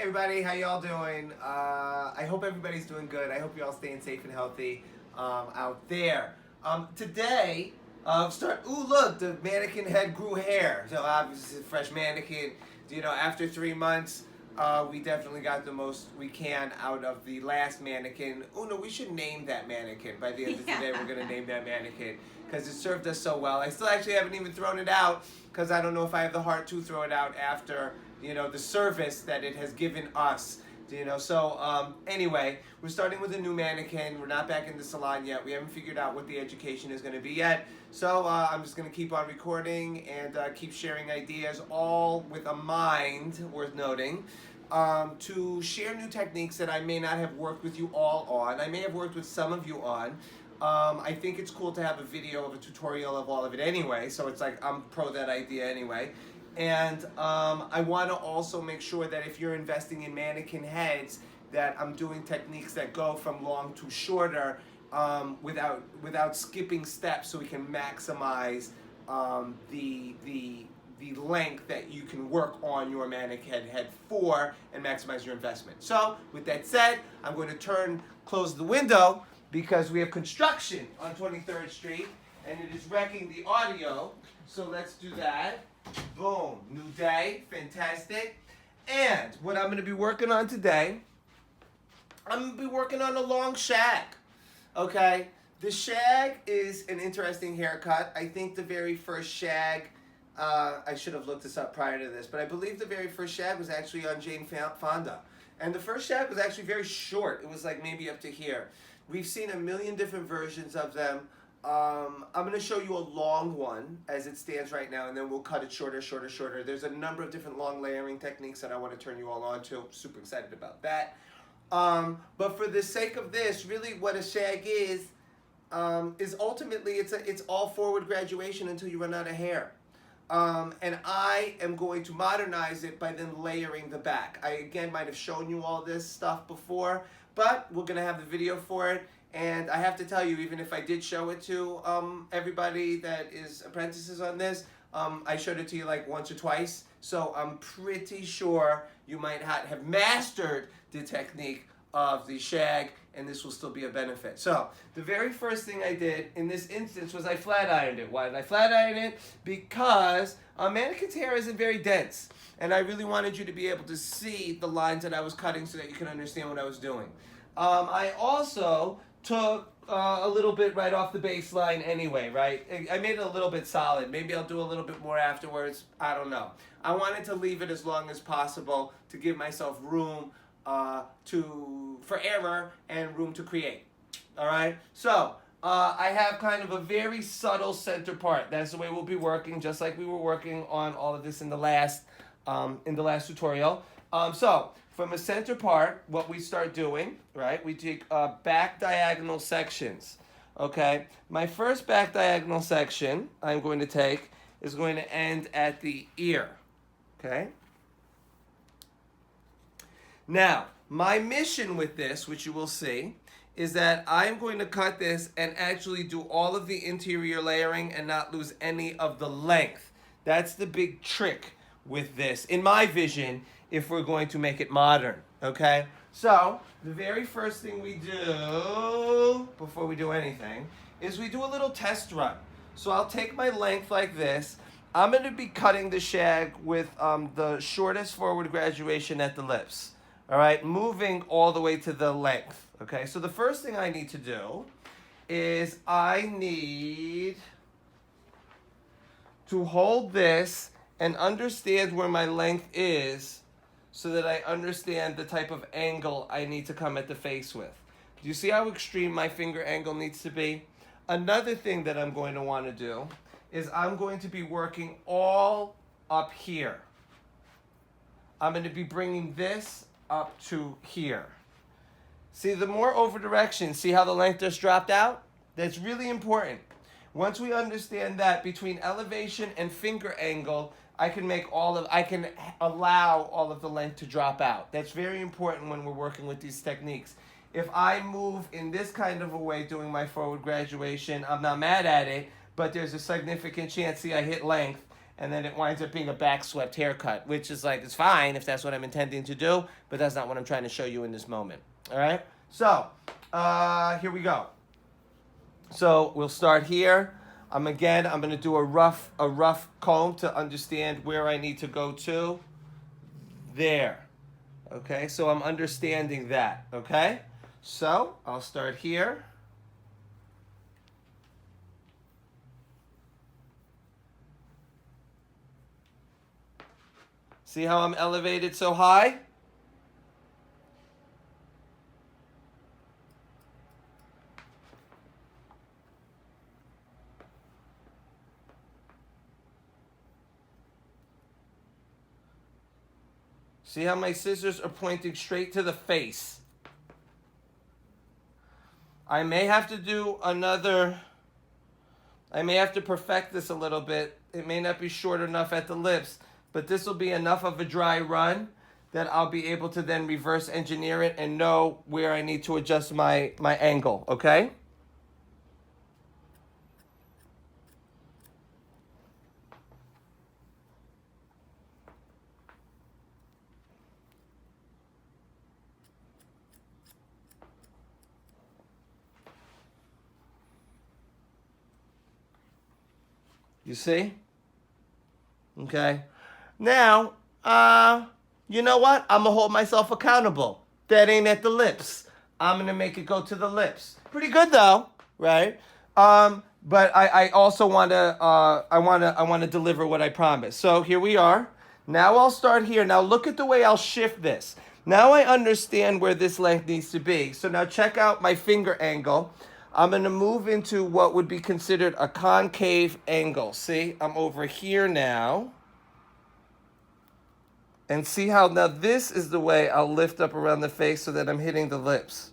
everybody, how y'all doing? I hope everybody's doing good. I hope you're all staying safe and healthy out there. Today, ooh, look, the mannequin head grew hair. So obviously, a fresh mannequin. You know, after 3 months, we definitely got the most we can out of the last mannequin. Oh no, we should name that mannequin. By the end of today, we're gonna name that mannequin because it served us so well. I still actually haven't even thrown it out because I don't know if I have the heart to throw it out after, you know, the service that it has given us. You know, so anyway, we're starting with a new mannequin. We're not back in the salon yet. We haven't figured out what the education is going to be yet. So I'm just going to keep on recording and keep sharing ideas, all with a mind, worth noting, to share new techniques that I may not have worked with you all on. I may have worked with some of you on. I think it's cool to have a video of a tutorial of all of it anyway, so it's like I'm pro that idea anyway. And I want to also make sure that if you're investing in mannequin heads, that I'm doing techniques that go from long to shorter without skipping steps, so we can maximize the length that you can work on your mannequin head for and maximize your investment. So with that said, I'm going to close the window because we have construction on 23rd Street and it is wrecking the audio. So let's do that. Boom, new day, fantastic. And what I'm going to be working on today, I'm going to be working on a long shag. Okay, the shag is an interesting haircut. I think the very first shag, I should have looked this up prior to this, but I believe the very first shag was actually on Jane Fonda. And the first shag was actually very short. It was like maybe up to here. We've seen a million different versions of them. I'm going to show you a long one as it stands right now, and then we'll cut it shorter. There's a number of different long layering techniques that I want to turn you all on to. Super excited about that. But for the sake of this, really what a shag is ultimately it's all forward graduation until you run out of hair. And I am going to modernize it by then layering the back. I again might have shown you all this stuff before, but we're going to have the video for it. And I have to tell you, even if I did show it to everybody that is apprentices on this, I showed it to you like once or twice. So I'm pretty sure you might have mastered the technique of the shag, and this will still be a benefit. So the very first thing I did in this instance was I flat ironed it. Why did I flat iron it? Because a mannequin's hair isn't very dense, and I really wanted you to be able to see the lines that I was cutting so that you can understand what I was doing. I also took a little bit right off the baseline anyway, right? I made it a little bit solid. Maybe I'll do a little bit more afterwards. I don't know. I wanted to leave it as long as possible to give myself room for error and room to create. All right? So I have kind of a very subtle center part. That's the way we'll be working, just like we were working on all of this in the last tutorial. So from a center part, what we start doing, right, we take back diagonal sections, okay? My first back diagonal section I'm going to take is going to end at the ear, okay? Now, my mission with this, which you will see, is that I'm going to cut this and actually do all of the interior layering and not lose any of the length. That's the big trick with this, in my vision, if we're going to make it modern, okay? So, the very first thing we do, before we do anything, is we do a little test run. So I'll take my length like this. I'm going to be cutting the shag with the shortest forward graduation at the lips, all right? Moving all the way to the length, okay? So the first thing I need to do is I need to hold this and understand where my length is so that I understand the type of angle I need to come at the face with. Do you see how extreme my finger angle needs to be? Another thing that I'm going to want to do is I'm going to be working all up here. I'm going to be bringing this up to here. See, the more over direction, see how the length just dropped out? That's really important. Once we understand that between elevation and finger angle, I can allow all of the length to drop out. That's very important when we're working with these techniques. If I move in this kind of a way doing my forward graduation, I'm not mad at it, but there's a significant chance, see, I hit length, and then it winds up being a back swept haircut, which is like, it's fine if that's what I'm intending to do, but that's not what I'm trying to show you in this moment. All right? So, here we go. So we'll start here. I'm going to do a rough comb to understand where I need to go to. There. Okay, so I'm understanding that. Okay? So I'll start here. See how I'm elevated so high? See how my scissors are pointing straight to the face? I may have to perfect this a little bit. It may not be short enough at the lips, but this will be enough of a dry run that I'll be able to then reverse engineer it and know where I need to adjust my angle, okay? You see? Okay. Now, you know what? I'm going to hold myself accountable. That ain't at the lips. I'm going to make it go to the lips. Pretty good though, right? But I also want to I want to deliver what I promised. So here we are. Now I'll start here. Now look at the way I'll shift this. Now I understand where this length needs to be. So now check out my finger angle. I'm going to move into what would be considered a concave angle. See, I'm over here now. And see how now this is the way I'll lift up around the face so that I'm hitting the lips.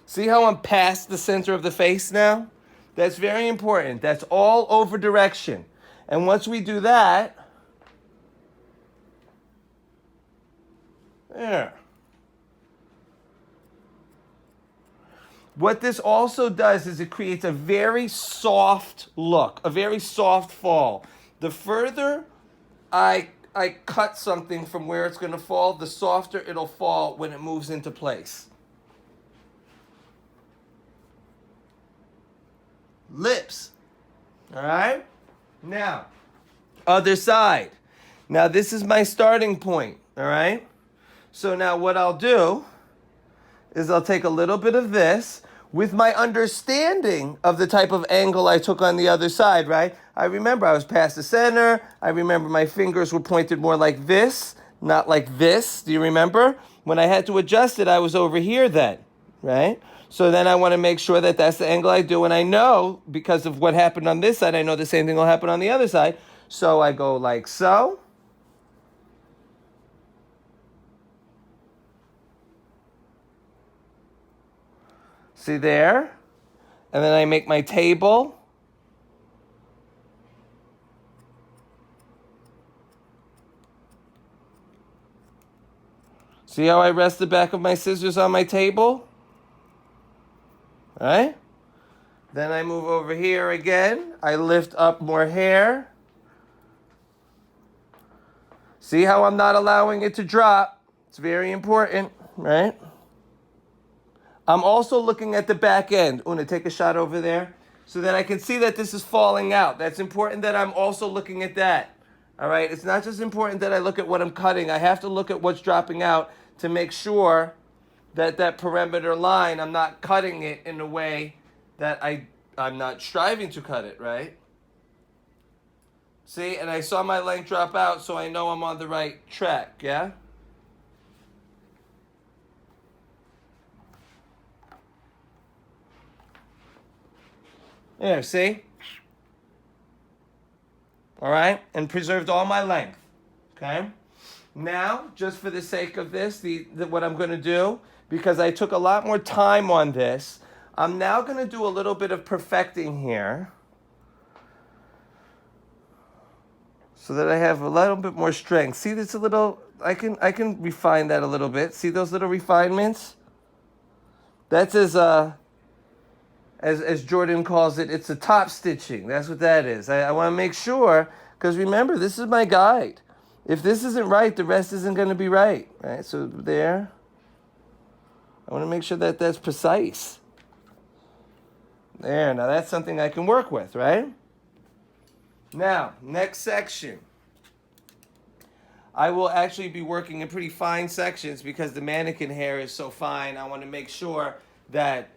See how I'm past the center of the face now? That's very important. That's all over direction. And once we do that, there. What this also does is it creates a very soft look, a very soft fall. The further I cut something from where it's going to fall, the softer it'll fall when it moves into place. Lips. All right? Now, other side. Now, this is my starting point. All right? So now what I'll do is I'll take a little bit of this with my understanding of the type of angle I took on the other side, right? I remember I was past the center. I remember my fingers were pointed more like this, not like this. Do you remember? When I had to adjust it, I was over here then, right? So then I want to make sure that that's the angle I do. And I know, because of what happened on this side, I know the same thing will happen on the other side. So I go like so. See there? And then I make my table. See how I rest the back of my scissors on my table? All right? Then I move over here again. I lift up more hair. See how I'm not allowing it to drop? It's very important, right? I'm also looking at the back end. Una, take a shot over there so that I can see that this is falling out. That's important that I'm also looking at that. All right? It's not just important that I look at what I'm cutting. I have to look at what's dropping out to make sure that that perimeter line, I'm not cutting it in a way that I'm not striving to cut it, right? See? And I saw my length drop out, so I know I'm on the right track, yeah? There, see? All right? And preserved all my length. Okay? Now, just for the sake of this, what I'm going to do, because I took a lot more time on this, I'm now going to do a little bit of perfecting here so that I have a little bit more strength. See, this a little, I can refine that a little bit. See those little refinements? That's as as Jordan calls it, it's a top stitching. That's what that is. I want to make sure, because remember, this is my guide. If this isn't right, the rest isn't going to be right. Right? So there. I want to make sure that that's precise. There. Now that's something I can work with, right? Now, next section. I will actually be working in pretty fine sections because the mannequin hair is so fine. I want to make sure that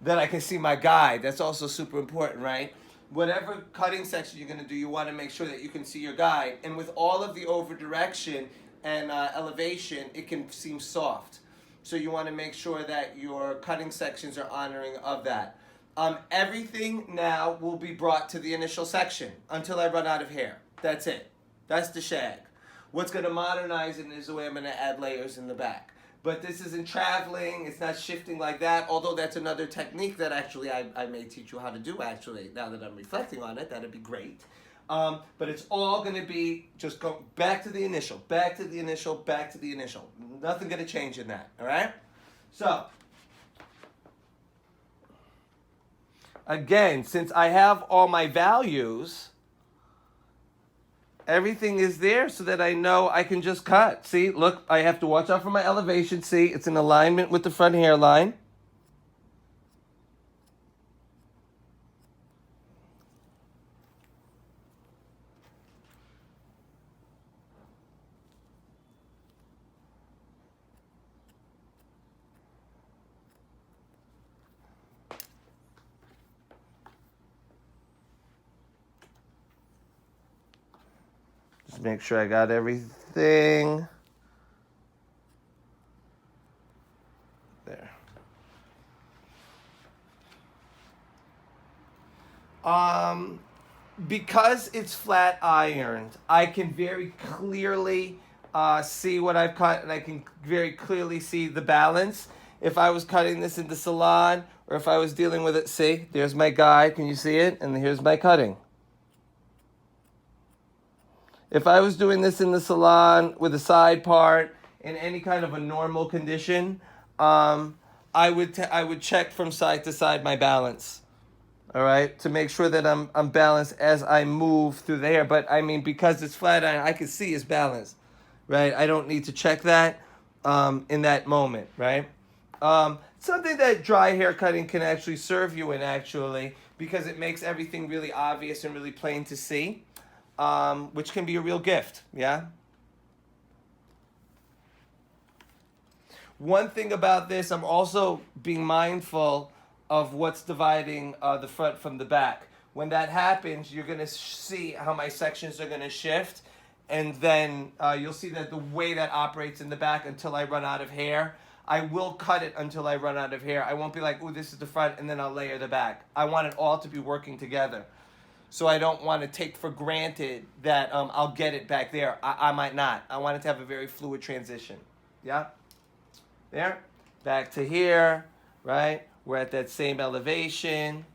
that I can see my guide. That's also super important, right? Whatever cutting section you're going to do, you want to make sure that you can see your guide. And with all of the over direction and elevation, it can seem soft. So you want to make sure that your cutting sections are honoring of that. Everything now will be brought to the initial section until I run out of hair. That's it. That's the shag. What's going to modernize it is the way I'm going to add layers in the back. But this isn't traveling. It's not shifting like that, although that's another technique that actually I may teach you how to do, actually, now that I'm reflecting on it. That'd be great. But it's all going to be just go back to the initial, back to the initial, back to the initial. Nothing going to change in that, all right? So, again, since I have all my values, everything is there so that I know I can just cut. See, look, I have to watch out for my elevation. See, it's in alignment with the front hairline. Just make sure I got everything. There. Because it's flat ironed, I can very clearly see what I've cut, and I can very clearly see the balance. If I was cutting this in the salon, or if I was dealing with it, see, there's my guide, can you see it? And here's my cutting. If I was doing this in the salon with a side part in any kind of a normal condition, I would check from side to side my balance. All right, to make sure that I'm balanced as I move through the hair. But I mean, because it's flat iron, I can see it's balanced, right? I don't need to check that in that moment, right? Something that dry hair cutting can actually serve you in, actually, because it makes everything really obvious and really plain to see, which can be a real gift, yeah? One thing about this, I'm also being mindful of what's dividing the front from the back. When that happens, you're going to see how my sections are going to shift, and then you'll see that the way that operates in the back until I run out of hair. I will cut it until I run out of hair. I won't be like, ooh, this is the front, and then I'll layer the back. I want it all to be working together. So I don't want to take for granted that I'll get it back there. I might not. I want it to have a very fluid transition. Yeah? There. Back to here, right? We're at that same elevation.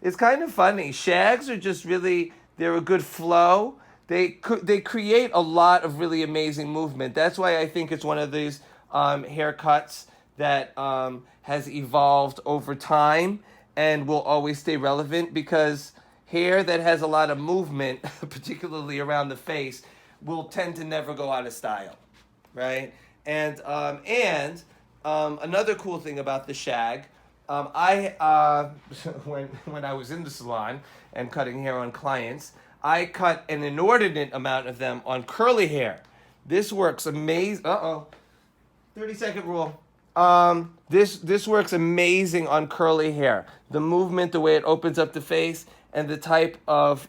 It's kind of funny. Shags are just really, they're a good flow. They create a lot of really amazing movement. That's why I think it's one of these haircuts that has evolved over time and will always stay relevant, because hair that has a lot of movement, particularly around the face, will tend to never go out of style, right? And another cool thing about the shag, when I was in the salon and cutting hair on clients, I cut an inordinate amount of them on curly hair. This works amazing. 30-second rule. This works amazing on curly hair. The movement, the way it opens up the face, and the type of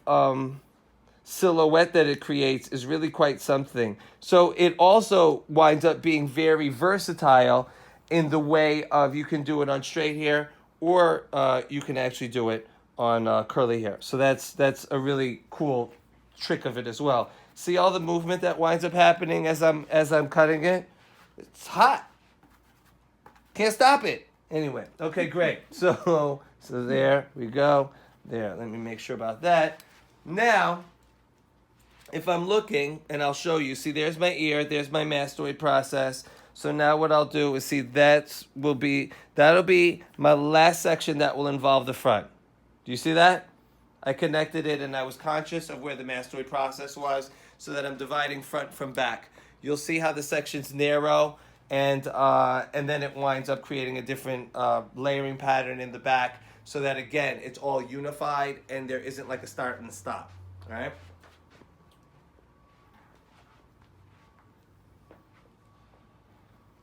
silhouette that it creates is really quite something. So it also winds up being very versatile in the way of, you can do it on straight hair, or you can actually do it on curly hair. So that's a really cool trick of it as well. See all the movement that winds up happening as I'm cutting it? It's hot. Can't stop it. Anyway, okay, great. So there we go. There, let me make sure about that. Now, if I'm looking, and I'll show you, see, there's my ear, there's my mastoid process. So now what I'll do is see that'll be my last section that will involve the front. Do you see that? I connected it and I was conscious of where the mastoid process was so that I'm dividing front from back. You'll see how the section's narrow and then it winds up creating a different layering pattern in the back so that again it's all unified and there isn't like a start and a stop. All right?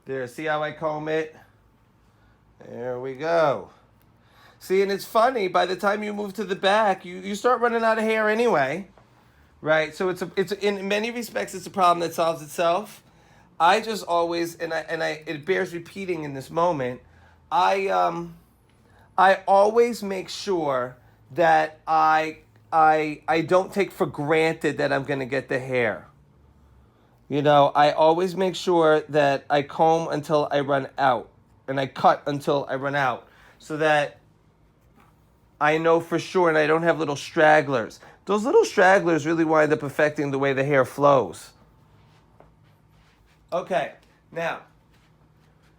There, see how I comb it? There we go. See, and it's funny, by the time you move to the back, you start running out of hair anyway, right? So it's in many respects, it's a problem that solves itself. I just always, it bears repeating in this moment, I always make sure that I don't take for granted that I'm going to get the hair. You know, I always make sure that I comb until I run out and I cut until I run out so that I know for sure and I don't have little stragglers. Those little stragglers really wind up affecting the way the hair flows. Okay, now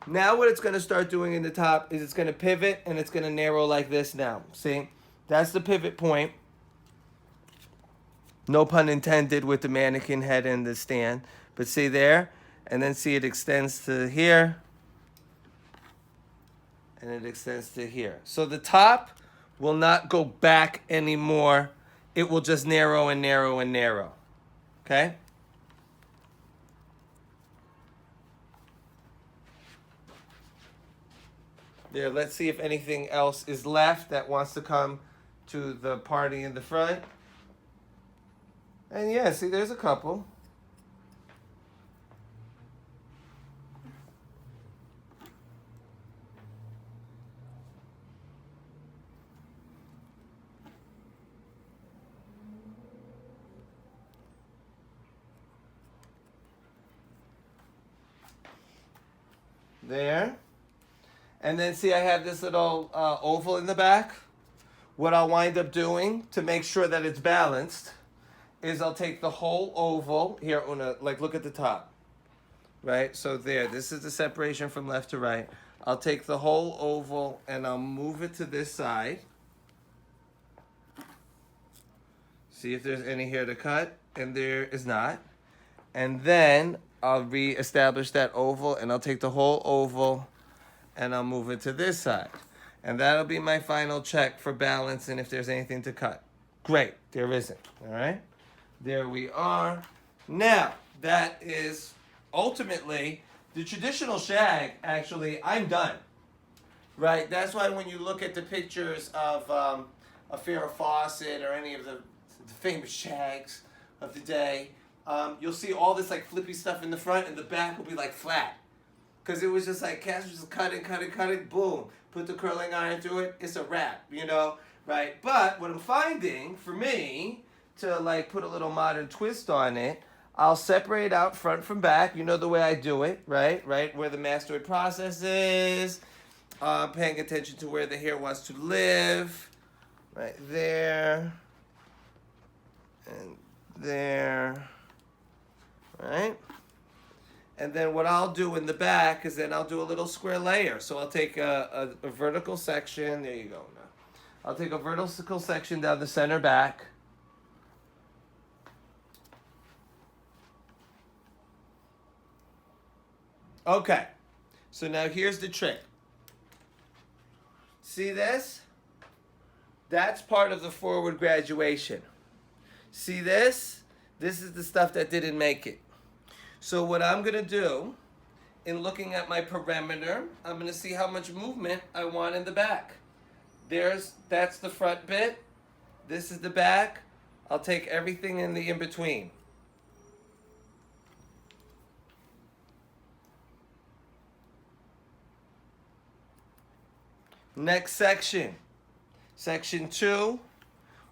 what it's going to start doing in the top is it's going to pivot and it's going to narrow like this now. See, that's the pivot point. No pun intended with the mannequin head and the stand. But see there? And then see it extends to here. And it extends to here. So the top will not go back anymore. It will just narrow and narrow and narrow. Okay? There, let's see if anything else is left that wants to come to the party in the front. And yeah, see, there's a couple. There. And then see, I have this little oval in the back. What I'll wind up doing to make sure that it's balanced is I'll take the whole oval. Here, Una, like look at the top. Right? So there, this is the separation from left to right. I'll take the whole oval and I'll move it to this side. See if there's any hair to cut. And there is not. And then I'll reestablish that oval and I'll take the whole oval and I'll move it to this side. And that'll be my final check for balance and if there's anything to cut. Great, there isn't, all right? There we are. Now, that is ultimately the traditional shag. Actually, I'm done, right? That's why when you look at the pictures of a Farrah Fawcett or any of the famous shags of the day, you'll see all this like flippy stuff in the front and the back will be like flat. Because it was just like, Cass was just cutting, boom. Put the curling iron through it, it's a wrap, you know, right? But what I'm finding, for me, to like put a little modern twist on it, I'll separate out front from back. You know the way I do it, right? Right where the mastoid process is. Paying attention to where the hair wants to live. Right there. And there. Right? And then what I'll do in the back is then I'll do a little square layer. So I'll take a vertical section. There you go. Now. I'll take a vertical section down the center back. Okay. So now here's the trick. See this? That's part of the forward graduation. See this? This is the stuff that didn't make it. So what I'm going to do, in looking at my perimeter, I'm going to see how much movement I want in the back. That's the front bit. This is the back. I'll take everything in the in-between. Next section. Section 2,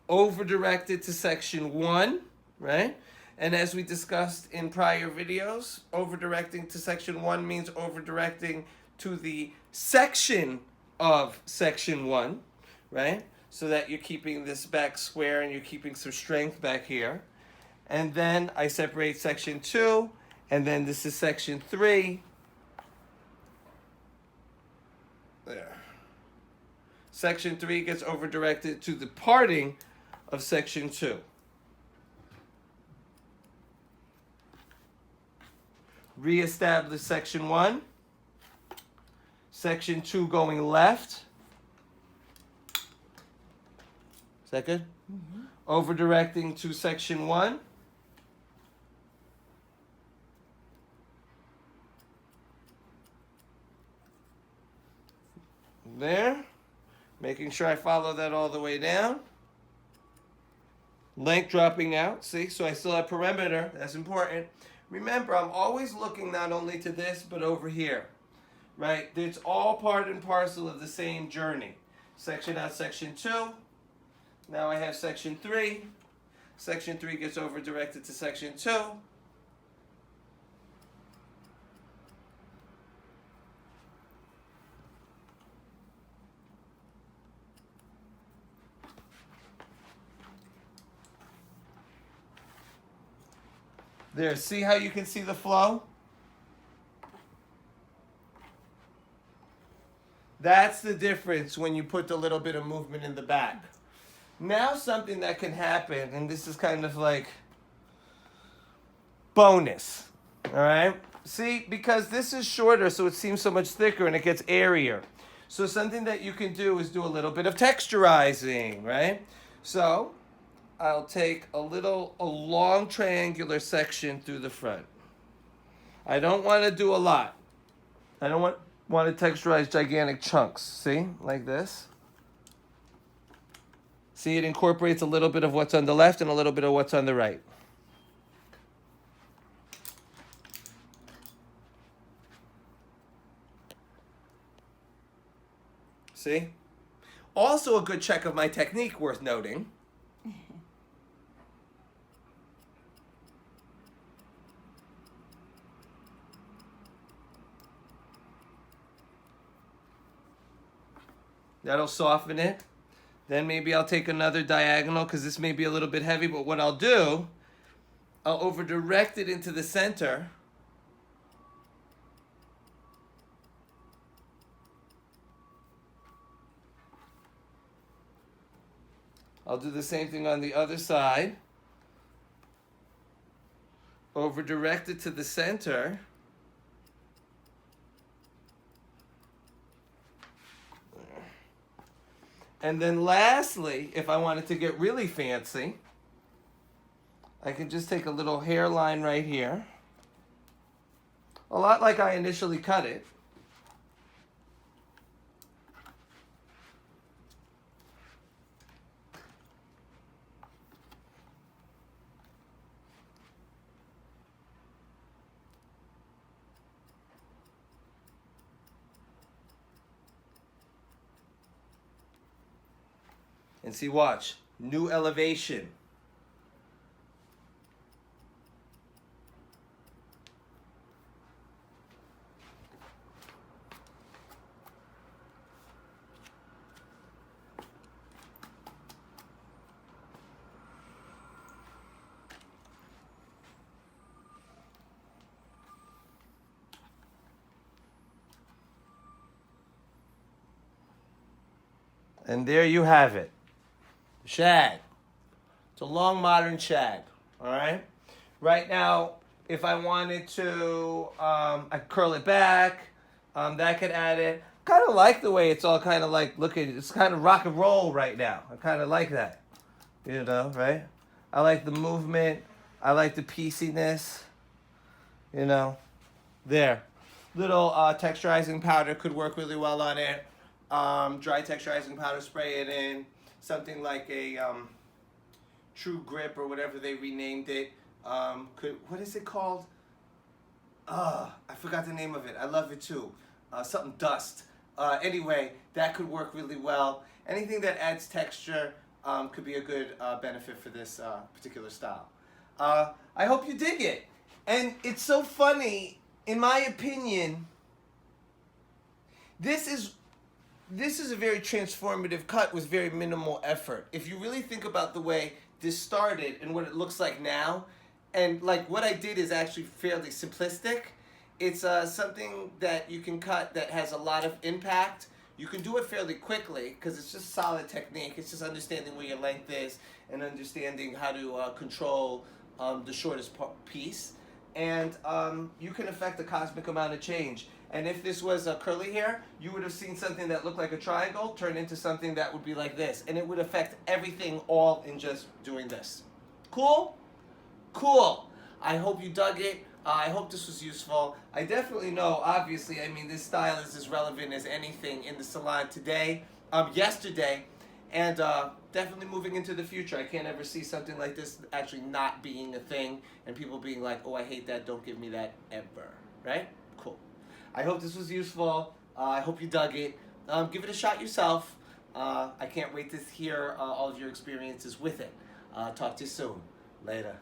over-directed to section 1, right? And as we discussed in prior videos, over-directing to section 1 means over-directing to the section of section 1, right? So that you're keeping this back square and you're keeping some strength back here. And then I separate section 2, and then this is section 3. Section 3 gets over-directed to the parting of Section 2. Reestablish Section 1. Section 2 going left. Is that good? Mm-hmm. Over-directing to Section 1. There. Making sure I follow that all the way down. Length dropping out. See? So I still have perimeter. That's important. Remember, I'm always looking not only to this, but over here. Right? It's all part and parcel of the same journey. Section out Section 2. Now I have Section 3. Section 3 gets over-directed to Section 2. There, see how you can see the flow? That's the difference when you put a little bit of movement in the back. Now something that can happen, and this is kind of like bonus, all right? See, because this is shorter, so it seems so much thicker and it gets airier. So something that you can do is do a little bit of texturizing, right? So I'll take a long triangular section through the front. I don't want to do a lot. I don't want to texturize gigantic chunks. See, like this. See, it incorporates a little bit of what's on the left and a little bit of what's on the right. See? Also a good check of my technique worth noting. That'll soften it. Then maybe I'll take another diagonal because this may be a little bit heavy, but what I'll do, I'll over-direct it into the center. I'll do the same thing on the other side. Over-direct it to the center. And then lastly, if I wanted to get really fancy, I can just take a little hairline right here. A lot like I initially cut it. And see, watch, new elevation. And there you have it. Shag. It's a long modern shag. All right. Right now, if I wanted to, I curl it back. That could add it. Kind of like the way it's all kind of like, look at it. It's kind of rock and roll right now. I kind of like that. You know, right? I like the movement. I like the pieciness. You know, there. Little texturizing powder could work really well on it. Dry texturizing powder, spray it in. Something like a True Grip or whatever they renamed it. What is it called? I forgot the name of it. I love it too. Something Dust. Anyway, that could work really well. Anything that adds texture could be a good benefit for this particular style. I hope you dig it. And it's so funny, in my opinion, this is a very transformative cut with very minimal effort. If you really think about the way this started and what it looks like now, and like what I did is actually fairly simplistic. It's something that you can cut that has a lot of impact You can do it fairly quickly because it's just solid technique. It's just understanding where your length is and understanding how to control the shortest piece. And you can affect a cosmic amount of change. And if this was a curly hair, you would have seen something that looked like a triangle turn into something that would be like this. And it would affect everything all in just doing this. Cool? Cool. I hope you dug it. I hope this was useful. I definitely know, obviously, I mean, this style is as relevant as anything in the salon today, yesterday, and definitely moving into the future. I can't ever see something like this actually not being a thing and people being like, oh, I hate that, don't give me that ever, right? Cool. I hope this was useful. I hope you dug it. Give it a shot yourself. I can't wait to hear all of your experiences with it. Talk to you soon. Later.